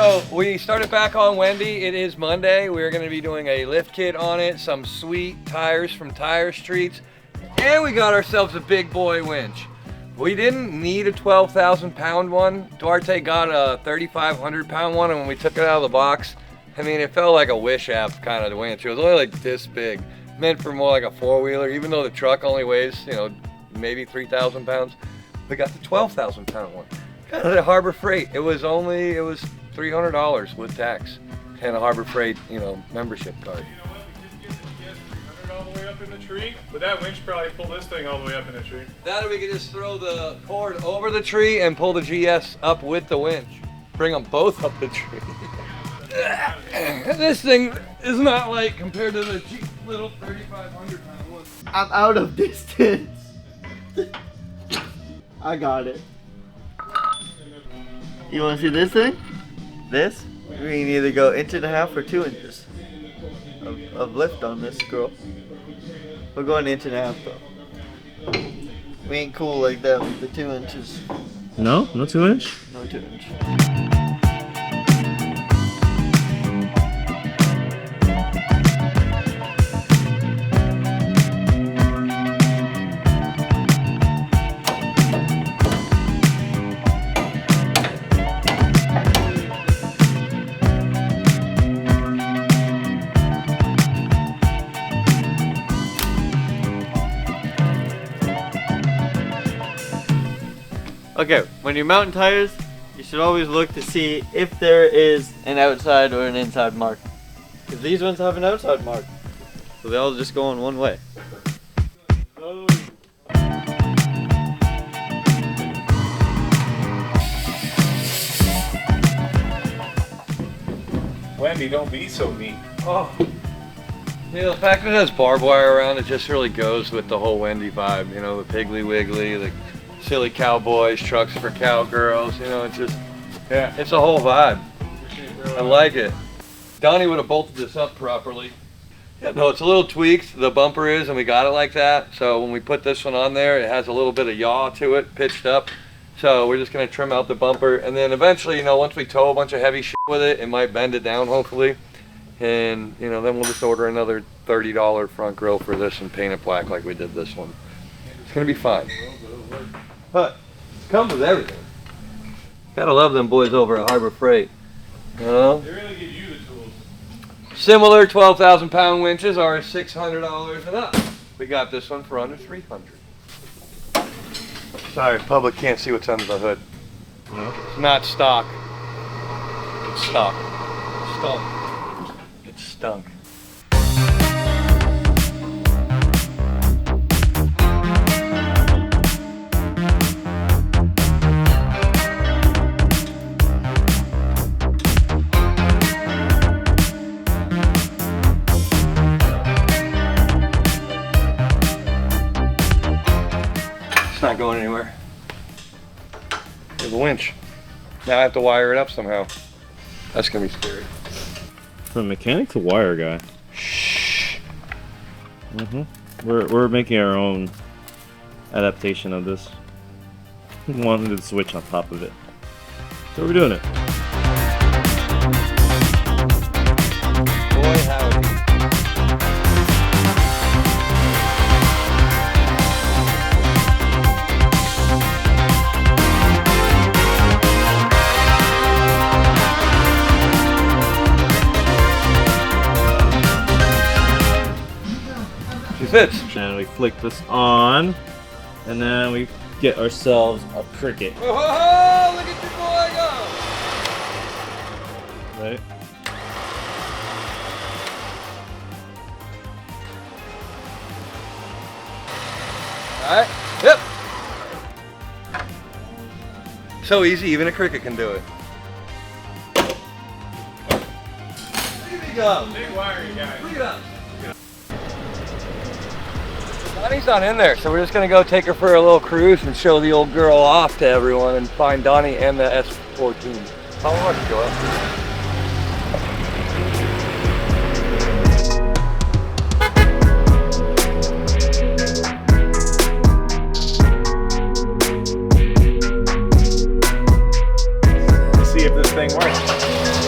So we started back on Wendy. It is Monday. We're going to be doing a lift kit on it, some sweet tires from Tire Streets, and we got ourselves a big boy winch. We didn't need a 12,000 pound one. Duarte got a 3,500 pound one, and when we took it out of the box, I mean, it felt like a wish app kind of winch. It was only like this big, meant for more like a four-wheeler, even though the truck only weighs, you know, maybe 3,000 pounds. We got the 12,000 pound one. Got it at Harbor Freight. It was $300 with tax and a Harbor Freight, you know, membership card. You know what? We couldn't get the GS 300 all the way up in the tree, but that winch probably pull this thing all the way up in the tree. That, or we could just throw the cord over the tree and pull the GS up with the winch. Bring them both up the tree. This thing is not light compared to the cheap little 3,500 pound one. I'm out of distance. I got it. You want to see this thing? This? We can either go 1.5 inches or 2 inches of lift on this girl. We're going 1.5 inches though. We ain't cool like that with the 2 inches. No? No 2 inch? No 2 inch. Okay, when you're mounting tires, you should always look to see if there is an outside or an inside mark. Because these ones have an outside mark. So they all just go in one way. Wendy, don't be so mean. Oh. Yeah, the fact that it has barbed wire around it just really goes with the whole Wendy vibe. You know, the Piggly Wiggly, the silly cowboys, trucks for cowgirls, you know, it's just, yeah, it's a whole vibe. I like it. Donny would have bolted this up properly. Yeah, no, it's a little tweaked, the bumper is, and we got it like that. So when we put this one on there, it has a little bit of yaw to it, pitched up. So we're just gonna trim out the bumper, and then eventually, you know, once we tow a bunch of heavy shit with it, it might bend it down, hopefully. And, you know, then we'll just order another $30 front grille for this and paint it black like we did this one. It's gonna be fine. But it comes with everything. Gotta love them boys over at Harbor Freight. You know? They really give you the tools. Similar 12,000 pound winches are $600 and up. We got this one for under $300. Sorry, public can't see what's under the hood. No. It's not stock. It's stock. Stunk. It stunk. It's not going anywhere. There's a winch. Now I have to wire it up somehow. That's gonna be scary. From mechanic to wire guy. Shh. We're making our own adaptation of this. We wanted to switch on top of it. So we're doing it. Boy, howdy. She fits. And we flick this on, and then we get ourselves a cricket. Oh, look at your boy go! Right? Alright, yep. So easy, even a cricket can do it. Here we go. Big wiry guy. Look at us. Donny's not in there, so we're just gonna go take her for a little cruise and show the old girl off to everyone and find Donny and the S14. How long did you go up? See if this thing works.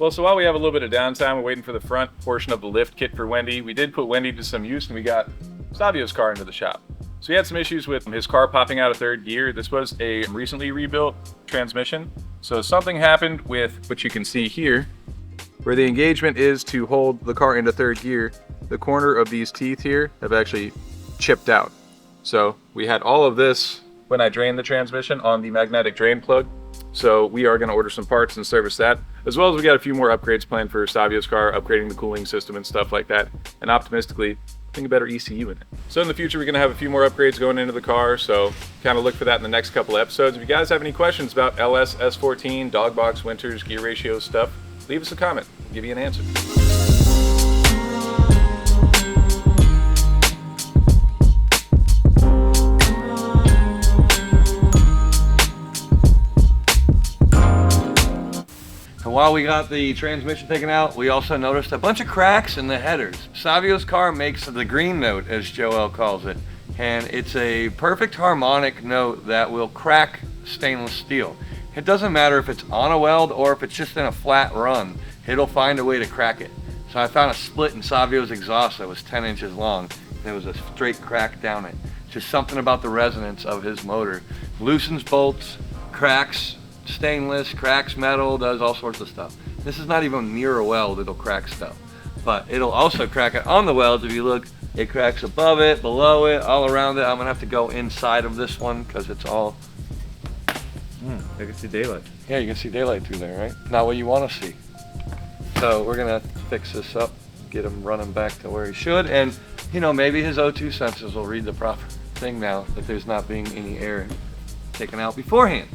Well, so while we have a little bit of downtime, we're waiting for the front portion of the lift kit for Wendy. We did put Wendy to some use and we got Savio's car into the shop. So he had some issues with his car popping out of third gear. This was a recently rebuilt transmission. So something happened with what you can see here, where the engagement is to hold the car into third gear. The corner of these teeth here have actually chipped out. So we had all of this when I drained the transmission on the magnetic drain plug. So we are going to order some parts and service that, as well as we got a few more upgrades planned for Savio's car, upgrading the cooling system and stuff like that, and optimistically putting a better ECU in it. So in the future, we're going to have a few more upgrades going into the car, so kind of look for that in the next couple of episodes. If you guys have any questions about LS, S14, dog box, winters, gear ratio stuff, leave us a comment. We'll give you an answer. And while we got the transmission taken out, we also noticed a bunch of cracks in the headers. Savio's car makes the green note, as Joel calls it, and it's a perfect harmonic note that will crack stainless steel. It doesn't matter if it's on a weld or if it's just in a flat run, it'll find a way to crack it. So I found a split in Savio's exhaust that was 10 inches long, and it was a straight crack down it. Just something about the resonance of his motor. Loosens bolts, cracks stainless, cracks metal, does all sorts of stuff. This is not even near a weld, it'll crack stuff. But it'll also crack it on the welds. If you look, it cracks above it, below it, all around it. I'm gonna have to go inside of this one because it's all... I can see daylight. Yeah, you can see daylight through there, right? Not what you want to see. So we're gonna fix this up, get him running back to where he should, and you know, maybe his O2 sensors will read the proper thing now that there's not being any air taken out beforehand.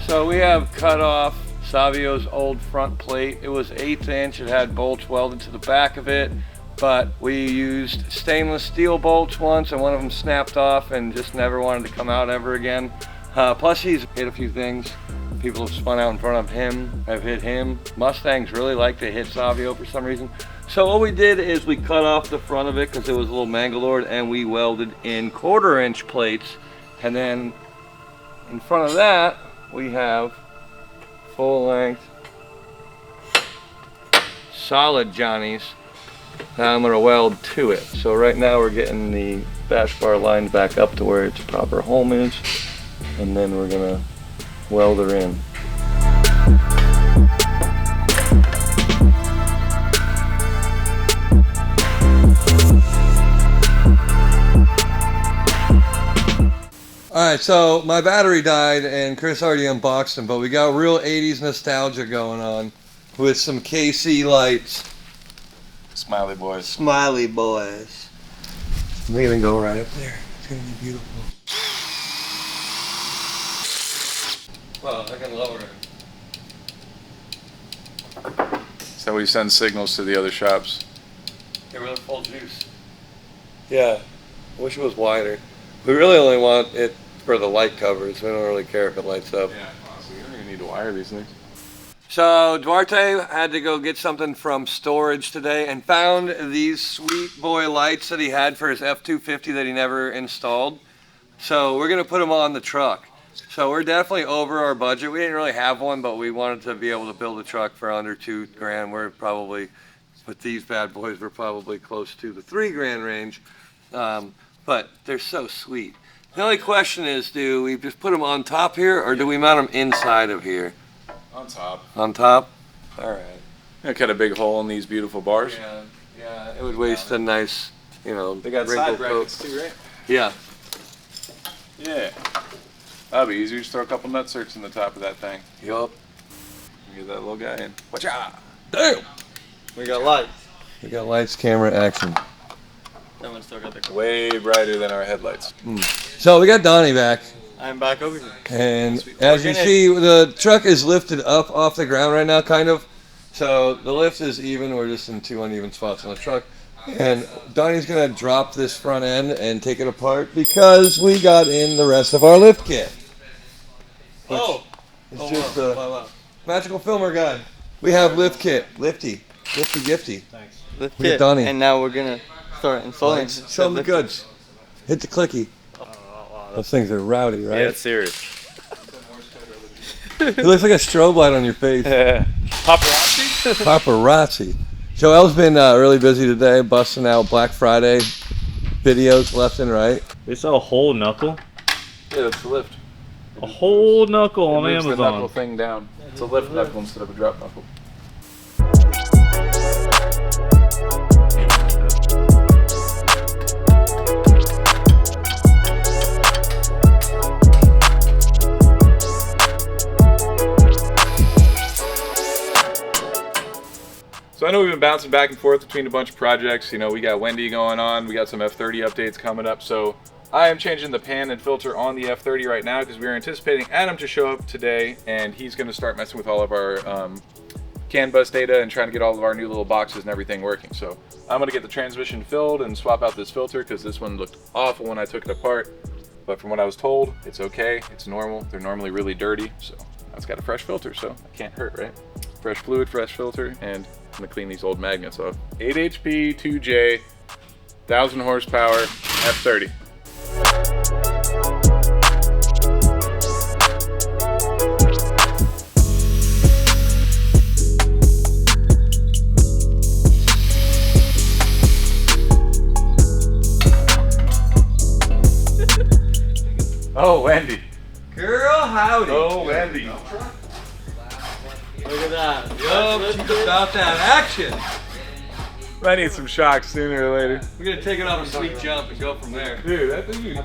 So we have cut off Savio's old front plate. It was 1/8 inch. It had bolts welded to the back of it, but we used stainless steel bolts once and one of them snapped off and just never wanted to come out ever again. Plus he's hit a few things. People have spun out in front of him, have hit him. Mustangs really like to hit Savio for some reason. So what we did is we cut off the front of it because it was a little mangalored, and we welded in 1/4 inch plates. And then in front of that, we have full length solid Johnnies that I'm gonna weld to it. So right now we're getting the bash bar lined back up to where its proper home is, and then we're gonna weld her in. Alright, so my battery died and Chris already unboxed them, but we got real 80s nostalgia going on with some KC lights. Smiley boys. Smiley boys. They're gonna go right up there. It's gonna be beautiful. Well, I can lower it. So we send signals to the other shops. They were full juice. Yeah, I wish it was wider. We really only want it for the light covers. We don't really care if it lights up. Yeah, honestly, you don't even need to wire these things. So Duarte had to go get something from storage today and found these sweet boy lights that he had for his F-250 that he never installed. So we're gonna put them on the truck. So we're definitely over our budget. We didn't really have one, but we wanted to be able to build a truck for under $2,000. We're probably, with these bad boys, we're probably close to the $3,000 range. But they're so sweet. The only question is, do we just put them on top here, or do we mount them inside of here? On top. On top? All right. I cut a big hole in these beautiful bars. Yeah, it would waste a nice, you know, They got wrinkle side brackets too, right? Yeah. Yeah. That'll be easier. Just throw a couple nut certs in the top of that thing. Yup. Get that little guy in. Watch out! Damn! We got lights. We got lights, camera, action. That one still got the. Way brighter than our headlights. So we got Donny back, I'm back over here. and as you see, the truck is lifted up off the ground right now, kind of. So the lift is even. We're just in 2 uneven spots on the truck. And Donny's gonna drop this front end and take it apart because we got in the rest of our lift kit. Oh! It's just a magical filmer guy. We have lift kit, lifty, gifty. Lift We got kit. Donny. And now we're gonna start installing. Show them the goods. Hit the clicky. Those things are rowdy, right? Yeah, it's serious. It looks like a strobe light on your face. Paparazzi? Paparazzi. Joel's been really busy today, busting out Black Friday videos left and right. They sell a whole knuckle. Yeah, that's the lift. A whole knuckle on moves the knuckle Amazon. thing down. It's a lift knuckle instead of a drop knuckle. So I know we've been bouncing back and forth between a bunch of projects. You know, we got Wendy going on, we got some F30 updates coming up. So I am changing the pan and filter on the F30 right now because we are anticipating Adam to show up today, and he's going to start messing with all of our CAN bus data and trying to get all of our new little boxes and everything working. So I'm going to get the transmission filled and swap out this filter because this one looked awful when I took it apart. But from what I was told, it's okay. It's normal. They're normally really dirty. So it's got a fresh filter, so it can't hurt, right? Fresh fluid, fresh filter, and I'm gonna clean these old magnets off. 8 HP, 2J, 1000 horsepower, F30. Oh, Wendy. Girl, howdy. Oh, Wendy. Look at that. Yo, she's about that action. I need some shocks sooner or later. We're gonna take it off a sweet jump and go from there. Dude, that thing is...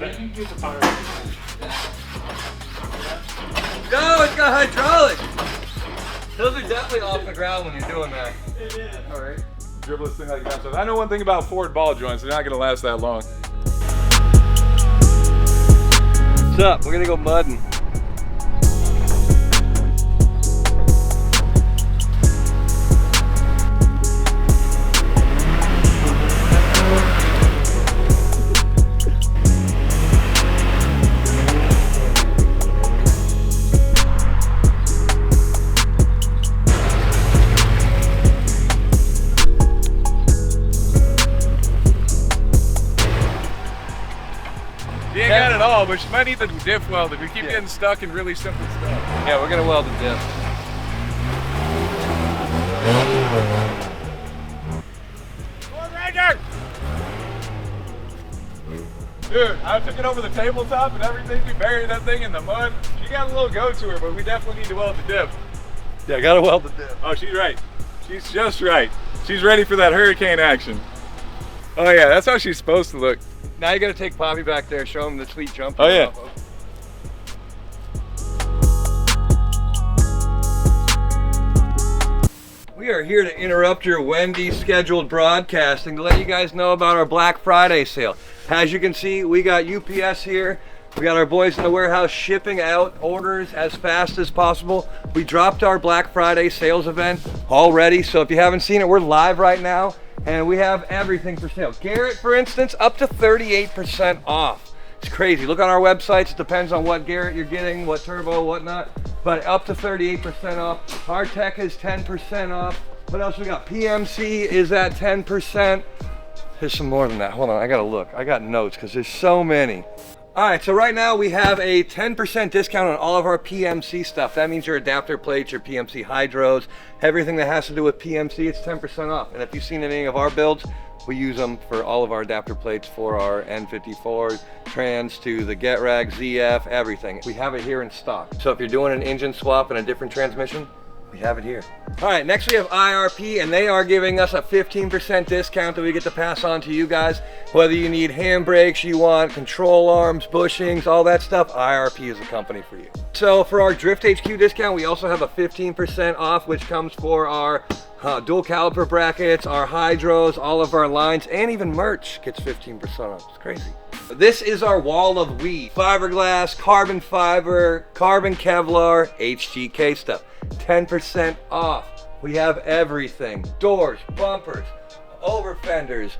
No, it's got hydraulics. Those are definitely off the ground when you're doing that. Alright. Dribble this thing like that. So I know one thing about Ford ball joints, they're not gonna last that long. What's up? We're gonna go mudding. She ain't got it all, but she might need the diff welded. We keep getting stuck in really simple stuff. Yeah, we're gonna weld the diff. Dude, I took it over the tabletop and everything. We buried that thing in the mud. She got a little go to her, but we definitely need to weld the diff. Yeah, gotta weld the diff. Oh, she's right. She's just right. She's ready for that hurricane action. Oh yeah, that's how she's supposed to look. Now you gotta take Poppy back there, show him the sweet jump. Oh, yeah. We are here to interrupt your Wendy scheduled broadcasting to let you guys know about our Black Friday sale. As you can see, we got UPS here. We got our boys in the warehouse shipping out orders as fast as possible. We dropped our Black Friday sales event already, so if you haven't seen it, we're live right now, and we have everything for sale. Garrett, for instance, up to 38% off. It's crazy. Look on our websites. It depends on what Garrett you're getting, what turbo, whatnot, but up to 38% off. Our tech is 10% off. What else we got? PMC is at 10%. There's some more than that. Hold on, I gotta look. I got notes because there's so many. All right, so right now we have a 10% discount on all of our PMC stuff. That means your adapter plates, your PMC hydros, everything that has to do with PMC, it's 10% off. And if you've seen any of our builds, we use them for all of our adapter plates for our N54 trans to the GetRag, ZF, everything. We have it here in stock. So if you're doing an engine swap and a different transmission, we have it here. All right, next we have IRP, and they are giving us a 15% discount that we get to pass on to you guys. Whether you need handbrakes, you want control arms, bushings, all that stuff, IRP is a company for you. So for our Drift HQ discount, we also have a 15% off, which comes for our dual caliper brackets, our hydros, all of our lines, and even merch gets 15% off. It's crazy. This is our wall of weed. Fiberglass, carbon fiber, carbon Kevlar, HGK stuff. 10% off. We have everything. Doors, bumpers, over fenders,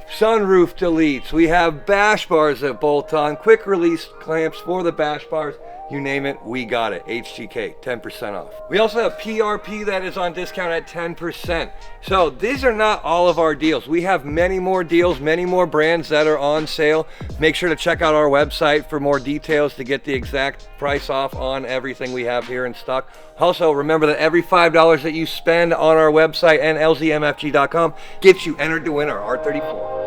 sunroof deletes. We have bash bars that bolt on, quick release clamps for the bash bars. You name it, we got it. HGK, 10% off. We also have PRP that is on discount at 10%. So these are not all of our deals. We have many more deals, many more brands that are on sale. Make sure to check out our website for more details to get the exact price off on everything we have here in stock. Also, remember that every $5 that you spend on our website and lzmfg.com gets you entered to win our R34.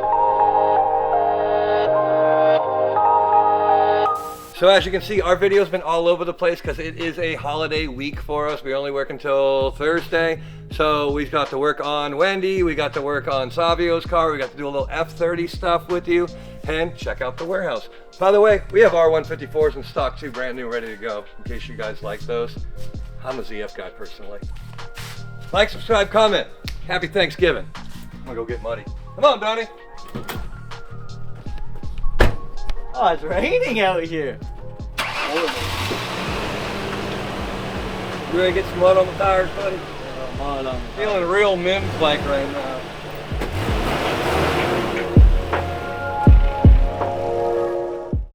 So as you can see, our video's been all over the place because it is a holiday week for us. We only work until Thursday. So we've got to work on Wendy, we got to work on Savio's car, we got to do a little F30 stuff with you, and check out the warehouse. By the way, we have R154s in stock too, brand new, ready to go, in case you guys like those. I'm a ZF guy personally. Like, subscribe, comment. Happy Thanksgiving. I'm gonna go get muddy. Come on, Donny. Oh, it's raining out here. You ready to get some mud on the tires, buddy? Mud on the Feeling real Mims like right now.